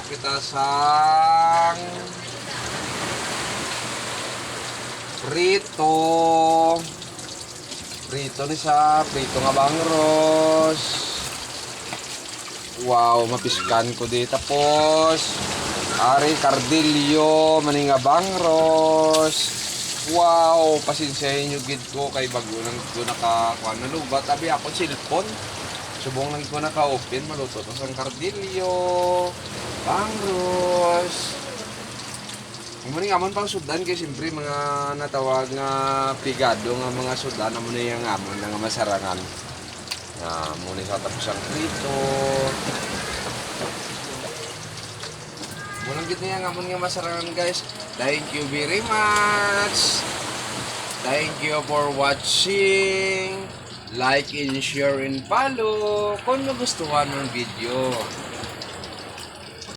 kita sang prito. Prito ni sa prito nga bangros. Wow, mapiskan ko di. Tapos ari cardillo maninga bangros. Wow, pasensyahin nyo gid ko kay bago lang ko nakakuha na lubat. Abi ako cellphone. Subong lang ko naka-open, maluto to sang cardillo, bangros. Muni amon pang sudan kay siyempre mga natawag nga pigado nga mga sudan amo na yang amon nga masarangan. Muni sa tapos ang prito. Walang gid na yang amon nga masarangan guys. Thank you very much. Thank you for watching. Like and share and follow kung nagustuhan ng video.